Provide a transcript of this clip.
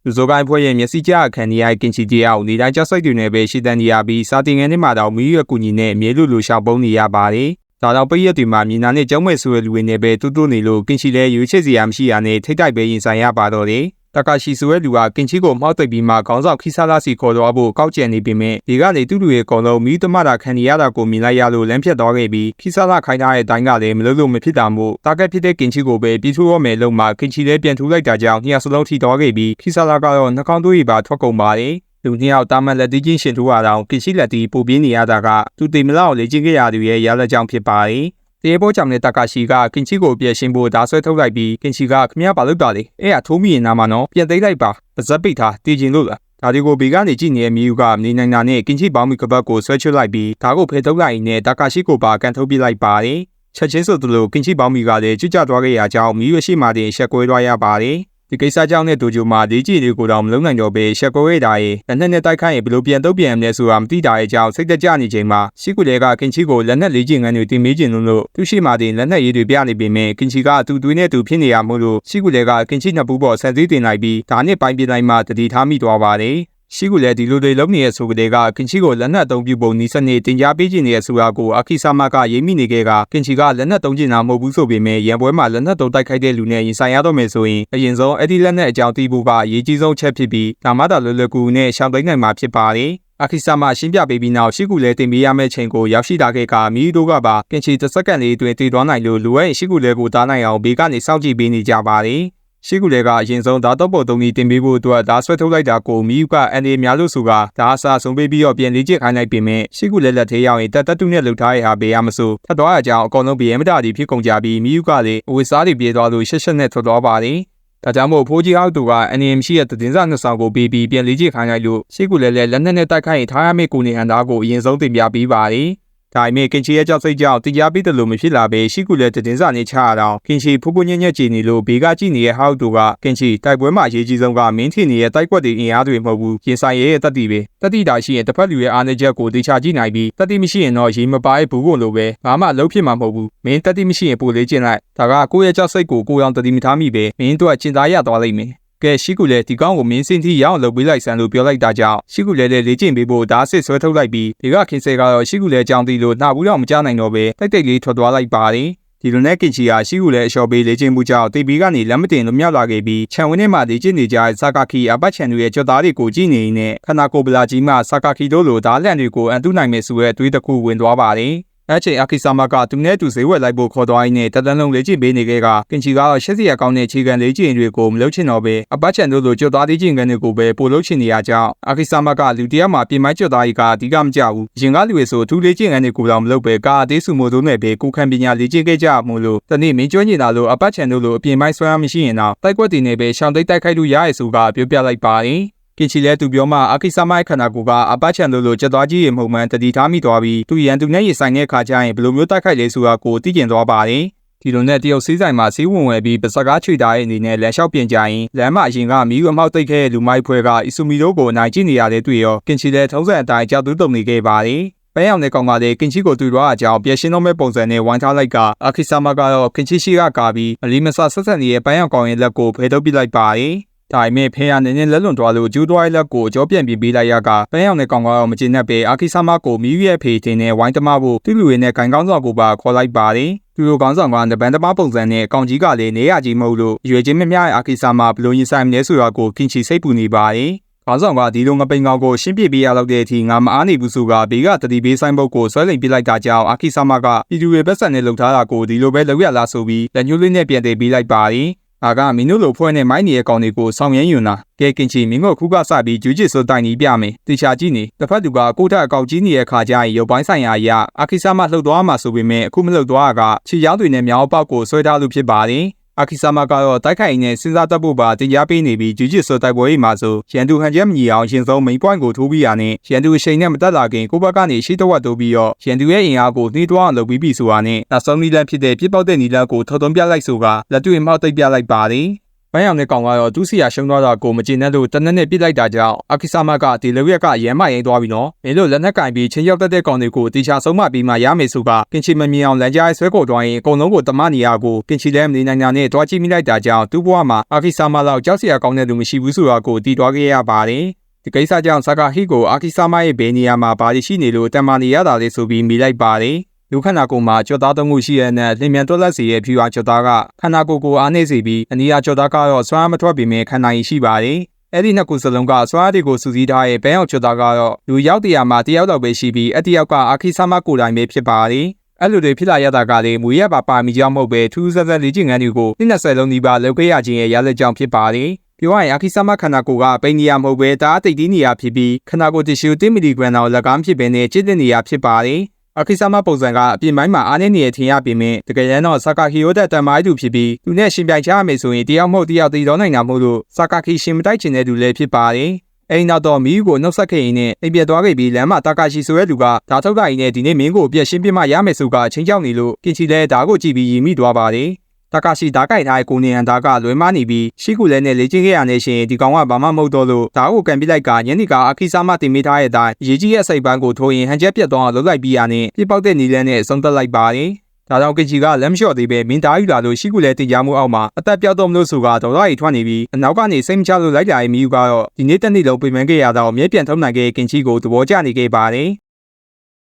လူစောကိုင်းဖွဲ့ရဲ့မျက်စိကျအခန်းကြီးကင်ချီတရားကိုနေတိုင်းကြောက်စိတ်တွေနဲ့ပဲရှင်းတန်းနေရပြီးစာတင်ငန်းထဲမှာတော့မီးရွက်ကူညီနဲ့အမြဲလိုရှောင်ပုံးနေရပါတယ်။ဒါတော့ပိရက်တွေမှာမြေနာနဲ့ကျောင်းမဲ့ဆိုတဲ့လူတွေနဲ့ပဲတူနေလို့ကင်ချီလဲရွေးချယ်စရာမရှိရနဲ့ထိတ်တိုက်ပဲရင်ဆိုင်ရပါတော့တယ်။တကာရှိဆိုတဲ့လူကကင်ချီကိုမှောက်သိပ်ပြီးမှခေါင်းဆောင်ခိဆာလာစီခေါ်သွားဖို့ကောက်ကျန်နေပေမဲ့ဒီကနေတူရဲ့အကောင်လုံးမီးသမတာခံရတာကိုမြင်လိုက်ရလို့လမ်းဖြတ်သွားခဲ့ပြီးခိဆာလာခိုင်းထားတဲ့အတိုင်းကလည်းမလုပ်လို့မဖြစ်တာမို့တာဂက်ဖြစ်တဲ့ကင်ချီကိုပဲပြေးထိုးရမယ်လို့မှကင်ချီလဲပြန်ထူလိုက်တာကြောင့်နှစ်ယောက်စလုံးထိသွားခဲ့ပြီးခိဆာလာကတော့နှာခေါင်းသွေးပါထွက်ကုန်ပါတယ်။လူနှစ်ယောက်တာမန်လက်တီးချင်းရှင်ထိုးရအောင်ကင်ချီလက်တီးပို့ပြင်းနေရတာကသူတိမ်မလောက်လေ့ကျင့်ခဲ့ရသူရဲ့ရလက်ကြောင့်ဖြစ်ပါတယ်။တေဘောကြောင့်လည်းတကာရှိကကင်ချီကိုပြည့်ရှင်းဖို့ဒါဆွဲထုတ်လိုက်ပြီးကင်ချီကခမရပါလို့တာလေအဲ့ဒါထိုးမိရင်နာမနော်ပြန်သိမ်းလိုက်ပါပါဇက်ပိတ်ထားတည်ကျင်လို့လားဒါဒီကိုဘေကနေကြည့်နေတဲ့မြူကနေနိုင်တာနဲ့ကင်ချီပေါင်းမိကပတ်ကိုဆွဲချွတ်လိုက်ပြီးဒါကိုဖယ်ထုတ်လိုက်ရင်တကာရှိကိုပါကန်ထုတ်ပြလိုက်ပါတယ်ချက်ချင်းဆိုသလိုကင်ချီပေါင်းမိကလည်းကျွတ်ကျသွားခဲ့ရကြောင်းမြူရရှိမှတင်ရှက်ကွဲသွားရပါတယ်ဒီကိစ္စကြောင့်နဲ့ဒိုဂျိုမှာဒေးကြီးတွေကိုတော့မလုံးနိုင်တော့ပဲရှက်ကွဲရတာရဲ့လက်နဲ့တိုက်ခိုင်းရင်ဘယ်လိုပြန်တုတ်ပြန်မလဲဆိုတာမသိတာရဲ့ကြောင့်စိတ်တကြနေချိန်မှာရှိကူလေကကင်ချီကိုလက်နဲ့လေးချင်ငန်းတွေတင်မေးချင်လို့သူရှိမှတင်လက်နဲ့ရေးတွေပြနေပေမဲ့ကင်ချီကသူ့သွေးနဲ့သူဖြစ်နေရမို့လို့ရှိကူလေကကင်ချီနှစ်ပူပေါ်ဆန်စည်းတင်လိုက်ပြီးဒါနဲ့ပိုင်းပြလိုက်မှတတိထားမိသွားပါတယ်ရှိကူလေဒီလိုတွေလုံးနေတဲ့ဆိုကလေးကကင်ချီကိုလက်နက်သုံးပြပုံနီးစနစ်တင် जा ပေးခြင်းနေတဲ့ဆိုတာကိုအာခိဆာမကရေးမိနေခဲ့ကကင်ချီကလက်နက်သုံးခြင်းတာမဟုတ်ဘူးဆိုပေမဲ့ရန်ပွဲမှာလက်နက်သုံးတိုက်ခိုက်တဲ့လူနဲ့ရင်ဆိုင်ရတော့မယ်ဆိုရင်အရင်ဆုံးအဲ့ဒီလက်နက်အကြောင်းသိဖို့ကအရေးကြီးဆုံးချက်ဖြစ်ပြီးဒါမှသာလွယ်လွယ်ကူနဲ့ရှောင်သိမ်းနိုင်မှာဖြစ်ပါတယ်အာခိဆာမရှင်းပြပေးပြီးနောက်ရှိကူလေတင်ပေးရမယ့်ချိန်ကိုရောက်ရှိလာခဲ့ကမီးတို့ကပါကင်ချီတစ်စက္ကန့်လေးအတွင်းတည်သွားနိုင်လို့လူရဲ့ရှိကူလေကိုတားနိုင်အောင်ဘေးကနေစောင့်ကြည့်ပေးနေကြပါတယ်ရှိကူလေကအရင်ဆုံးဓာတ်တော့ပုံသုံးပြီးတင်ပေးဖို့အတွက်ဓာတ်ဆွဲထုတ်လိုက်တာကိုမီယူကအန်ဒီများလို့ဆိုကဓာတ်အစားဆုံးပေးပြီးတော့ပြန်လေ့ကျင့်ခိုင်းလိုက်ပေမဲ့ရှိကူလေလက်သေးရောက်ရင်တက်တူနဲ့လှုပ်ထားရဟာဘေးရမစိုးထပ်သွားရကြအောင်အကောင်လုံးဘေးရမတာတီဖြစ်ကုန်ကြပြီးမီယူကလည်းအဝတ်စားတွေပြေးသွားလို့ရှက်ရှက်နဲ့ထွက်သွားပါတယ်ဒါကြောင့်မို့ဖိုးကြီးအောက်သူက NM ရှိတဲ့တင်စားနှစ်ဆောင်ကိုပေးပြီးပြန်လေ့ကျင့်ခိုင်းလိုက်လို့ရှိကူလေလက်နက်နဲ့တိုက်ခိုက်ရင်ထားရမယ့်ကိုနေဟန်သားကိုအရင်ဆုံးတင်ပြပေးပါတယ်ဒါပေမဲ့ကင်ချီရဲ့ကြောက်စိတ်ကြောင့်တရားပြီးတယ်လို့မဖြစ်လာပဲရှိကူလေတင်စားနေချရအောင်ကင်ချီဖူးဖူးညံ့ညံ့ကြည်နေလို့ဘေးကကြည့်နေတဲ့ဟောက်တူကကင်ချီတိုက်ပွဲမှာအရေးကြီးဆုံးကမင်းထင်နေတဲ့တိုက်ကွက်တွေအင်အားတွေမဟုတ်ဘူးရင်ဆိုင်ရဲ့တက်တီပဲတက်တီတာရှိရင်တစ်ဖက်လူရဲ့အားနည်းချက်ကိုတေချာကြည့်နိုင်ပြီးတက်တီမရှိရင်တော့ရေမပါရဲ့ဘူးကုန်လို့ပဲဘာမှအလုပ်ဖြစ်မှာမဟုတ်ဘူးမင်းတက်တီမရှိရင်ပိုလေးကျင်လိုက်ဒါကကိုယ့်ရဲ့ကြောက်စိတ်ကိုကိုယ်အောင်တတိမထားမိပဲမင်းတို့ကကျင်သားရသွားလိမ့်မယ်ကဲရှိကူလေဒီကောင်းကိုမင်းစင်တီရအောင်လုပ်ပေးလိုက်စမ်းလို့ပြောလိုက်တာကြောင့်ရှိကူလေလေ့ကျင့်ပေးဖို့ဓာတ်စစ်ဆွဲထုတ်လိုက်ပြီးဒီကခင်ဆဲကတော့ရှိကူလေကြောင်းတီလို့နှာဘူးတော့မကြနိုင်တော့ပဲတိတ်တိတ်လေးထွက်သွားလိုက်ပါတယ်ဒီလိုနဲ့ကင်ချီဟာရှိကူလေအလျှော်ပေးလေ့ကျင့်မှုကြောင့်တေဘီကနေလက်မတင်လို့မြောက်လာခဲ့ပြီးခြံဝင်းထဲမှာလေ့ကျင့်နေကြတဲ့ဆာကာခီအပတ်ချန်တို့ရဲ့ကြွသားတွေကိုကြည့်နေနေခနာကိုဗလာကြီးမှဆာကာခီတို့လိုဓာတ်လန့်တွေကိုအန်တုနိုင်မယ်ဆိုတဲ့အတွေးတစ်ခုဝင်သွားပါတယ်အဲ့ချိန်အာခိဆာမကသူနဲ့သူဈေးဝယ်လိုက်ဖို့ခေါ်သွားရင်းနဲ့တန်လုံးလေ့ကျင့်ပေးနေခဲ့ကကင်ချီကတော့ရှက်စီရကောင်းတဲ့ခြေခံလေ့ကျင့်တွေကိုမလုပ်ချင်တော့ပဲအပတ်ချန်တို့လိုကြွသားလေ့ကျင့်ခန်းတွေကိုပဲပို့လုပ်ချင်နေရကြောင်းအာခိဆာမကလူတယောက်မှာပြင်မိုင်းကြွသားကြီးကအဓိကမကြဘူးရင်ကလူတွေဆိုအထူးလေ့ကျင့်ခန်းတွေကိုတော့မလုပ်ပဲကာအသေးစုမို့တို့နဲ့ပဲကိုခံပညာလေ့ကျင့်ခဲ့ကြမို့လို့တနေ့မင်းကျွမ်းကျင်တာလို့အပတ်ချန်တို့လိုအပြင်မိုင်းဆွဲမရှိရင်တော့တိုက်ကွက်တင်နေပဲရှောင်းသိမ်းတိုက်ခိုက်လို့ရရဲဆိုကပြောပြလိုက်ပါတယ်ကင်ချီလဲသူပြောမှအာခိဆာမိုက်ခန္ဓာကိုယ်ကအပတ်ချန်လို့ကြက်သွားကြီးရေမှုံမှန်တတိထားမိသွားပြီးသူရန်သူနဲ့ရေဆိုင်တဲ့ခါကျရင်ဘယ်လိုမျိုးတိုက်ခိုက်လဲဆိုတာကိုသိကျင်သွားပါတယ်ဒီလိုနဲ့တရုတ်စီးဆိုင်မှာစီးဝင်ဝယ်ပြီးပစကားချွေတာရဲ့အနေနဲ့လမ်းလျှောက်ပြင်ကြရင်လမ်းမအရင်ကမီးအမောက်တိတ်ခဲ့တဲ့လူမိုက်ဖွဲကအီဆူမီတို့ကိုအနိုင်ကျင့်နေရတဲ့တွေ့ရောကင်ချီလဲထုံးစံအတိုင်းကြောက်သူတုံနေခဲ့ပါတယ်ပန်းရောင်တဲ့ကောင်ကလည်းကင်ချီကိုတွေ့တော့အကြောင်းပြရှင်းတော့မဲ့ပုံစံနဲ့ဝိုင်းထားလိုက်ကအာခိဆာမကတော့ကင်ချီရှိကကာပြီးမလီမဆဆက်ဆက်နေတဲ့ပန်းရောင်ကောင်ရဲ့လက်ကိုဖယ်ထုတ်ပစ်လိုက်ပါတယ်ဒါပေမဲ့ဖေးရနေလက်လွန်သွားလို့ကျူးသွားရဲ့လက်ကိုအကျော်ပြန်ပြပေးလိုက်ရကပန်းရောင်တဲ့ကောင်ကတော့မကျေနပ်ပဲအာခိဆာမကိုမီးရဲ့ဖေးတင်နဲ့ဝိုင်းတမဖို့သူ့လူတွေနဲ့ဂိုင်ကောင်းဆောင်ကိုပါခေါ်လိုက်ပါတယ်သူတို့ကောင်းဆောင်ကနဘန်တမပုံစံနဲ့ကောင်ကြီးကလည်းနေရကြီးမဟုတ်လို့ရွေချင်းမများရဲ့အာခိဆာမဘလို့ရင်ဆိုင်မလဲဆိုတာကိုကင်ချီစိတ်ပူနေပါတယ်ခေါင်းဆောင်ကဒီလိုငပိန်ကောင်ကိုရှင်းပြပေးရတော့တဲ့အထိငါမအားနေဘူးဆိုကဘေးကတတိပေးဆိုင်ဘုတ်ကိုဆွဲလိမ်ပစ်လိုက်တာကြောင့်အာခိဆာမကပြည်သူတွေဘက်ဆက်နဲ့လှုပ်ထားတာကိုဒီလိုပဲလုပ်ရလားဆိုပြီးလက်ညှိုးလေးနဲ့ပြန်တည်ပေးလိုက်ပါတယ်အာကမင်းတို့လိုဖွဲ့နဲ့မိုင်းနေတဲ့ကောင်တွေကိုဆောင်ရမ်းယူနာကဲကင်ချီမင်းတို့ခုကစပြီးဂျူးဂျစ်ဆိုတိုင်နီးပြမယ်တေချာကြည့်နေတစ်ဖက်သူကကိုထက်အကောက်ကြီးနေတဲ့ခါကျရင်ရုပ်ပိုင်းဆိုင်ရာအရာအာခိဆာမလှုပ်သွားမှာဆိုပေမဲ့အခုမလှုပ်သွားကခြေရောက်တွေနဲ့မြောင်းပေါက်ကိုဆွဲထားလို့ဖြစ်ပါတယ်အာခိဆာမကတော့တိုက်ခိုက်နေစဉ်းစားတတ်ဖို့ပါတရားပေးနေပြီးဂျူးဂျစ်ဆိုတိုက်ပွဲရေးမှာဆိုရန်သူဟန်ချက်မညီအောင်ရှင်ဆုံးမိန်ပွိုင်းကိုထိုးပြီးရနဲ့ရန်သူအချိန်နဲ့မတက်လာခင်ကိုဘက်ကနေရှေ့တဝက်တိုးပြီးတော့ရန်သူရဲ့အင်အားကိုနှီးတွားအောင်လုပ်ပြီးပြီဆိုတာနဲ့နောက်ဆုံးနီလန်ဖြစ်တဲ့ပြစ်ပေါက်တဲ့နီလန်ကိုထော်သွန်းပြလိုက်ဆိုကလက်တွေ့မှောက်သိပ်ပြလိုက်ပါတယ် ပန်းရောင်တဲ့ကောင်ကတော့သူ့စီယာရှုံးသွားတာကိုမကျေနပ်လို့တနက်နဲ့ပြစ်လိုက်တာကြောင့်အာခိဆာမကဒီလောက်ရက်ကရမ်းမရင်သွားပြီနော်မင်းတို့လက်နက်ကင်ပြီးချင်းရောက်တတ်တဲ့ကောင်တွေကိုတေချာဆုံးမပြီးမှရမယ်ဆိုကကင်ချီမမြင်အောင်လမ်းကြားဆွဲခေါ်သွားရင်အကုန်လုံးကိုတမနေရကိုကင်ချီလည်းမနေနိုင်တာနဲ့တွားကြည့်မိလိုက်တာကြောင့်သူ့ဘဝမှာအာခိဆာမလောက်ကြောက်စရာကောင်းတဲ့သူမရှိဘူးဆိုတာကိုတီးတွားခဲ့ရပါတယ်ဒီကိစ္စကြောင့်ဆာကာဟီကိုအာခိဆာမရဲ့ဘေးနေရာမှာဘာလို့ရှိနေလို့တမန်နေရတာလဲဆိုပြီးမိလိုက်ပါတယ်လူခန္ဓာကိုယ်မှာကြော်သားသုံးခုရှိတဲ့နဲ့လင်မြန်တွက်လက်စီရဲ့ဖြူအားကြော်သားကခန္ဓာကိုယ်ကိုအားနေစေပြီးအနီးအားကြော်သားကတော့စွမ်းအားမထွက်ပေမဲ့ခန္ဓာရည်ရှိပါတယ်အဲ့ဒီနှစ်ခုစလုံးကစွမ်းအားတွေကိုစုစည်းထားတဲ့ဘဲအောင်ကြော်သားကတော့လူရောက်တရားမှာတယောက်တော့ပဲရှိပြီးအတယောက်ကအာခိဆာမကိုယ်တိုင်ပဲဖြစ်ပါတယ်အဲ့လိုတွေဖြစ်လာရတာကလည်းမူရပါမီကြောင့်မဟုတ်ပဲထူးဆန်းဆန်းလေ့ကျင့်ခန်းတွေကို20လုံးနီးပါးလုပ်ခဲ့ရခြင်းရဲ့ရလဒ်ကြောင့်ဖြစ်ပါတယ်ပြောရရင်အာခိဆာမခန္ဓာကိုယ်ကပိန်နေရမဟုတ်ပဲတအားတိတ်တီးနေရဖြစ်ပြီးခန္ဓာကိုယ်တီရှူ1မီလီဂရမ်လောက်လက်ကားဖြစ်ပင်နဲ့ကျစ်တင်နေရဖြစ်ပါတယ်အာခိဆာမပုံစံကအပြင်ပိုင်းမှာအားနည်းနေရထင်ရပေမဲ့တကယ်တော့ဆာကာခီယိုတဲ့တန်မိုင်းသူဖြစ်ပြီးသူနဲ့ရှင်ပြိုင်ချရမယ်ဆိုရင်တယောက်မဟုတ်တယောက်တည်တော်နိုင်တာမဟုတ်လို့ဆာကာခီရှင်မတိုက်ချင်တဲ့သူလည်းဖြစ်ပါတယ်အိမ်နောက်တော့မီးကိုနှုတ်ဆက်ခဲ့ရင်းနဲ့အိမ်ပြတ်သွားခဲ့ပြီးလမ်းမှာတာကာရှီဆိုတဲ့လူကဓာထုတ်လိုက်ရင်းနဲ့ဒီနေ့မင်းကိုအပြက်ရှင်းပြမှရမယ်ဆိုကအချင်းချောက်နေလို့ကင်ချီလည်းဓာကိုကြည့်ပြီးရည်မိသွားပါတယ်တာကာရှီဓာကိုင်ထားတဲ့ကိုနေရန်ဓာကလွဲမနေပြီးရှိကူလဲနဲ့လေ့ကျင့်ခဲ့ရတဲ့ရှင်ဒီကောင်ကဘာမှမဟုတ်တော့လို့ဓာကိုကန်ပစ်လိုက်ကညနေကအာခိဆာမတင်မိထားတဲ့အတိုင်းရေကြီးရဲ့စိတ်ပန်းကိုထိုးရင်ဟန်ချက်ပြတ်သွားအောင်လုပ်လိုက်ပြီးရနဲ့ပြပောက်တဲ့နီလန်းနဲ့ဆုံးသက်လိုက်ပါတယ်ဒါကြောင့်ကင်ချီကလက်မလျှော့သေးပဲမင်းဓာယူလာလို့ရှိကူလဲတင်ကြမှုအောက်မှာအသက်ပြောက်တော့မလို့ဆိုကဒေါ်လာရီထွက်နေပြီးအနောက်ကနေစိတ်မချလို့လိုက်လာတဲ့မီယူကတော့ဒီနေ့တနေ့လုံးပြင်ပန်းခဲ့ရတော့အမြဲပြန်ထုံးနိုင်ခဲ့ကင်ချီကိုသဘောကျနေခဲ့ပါတယ်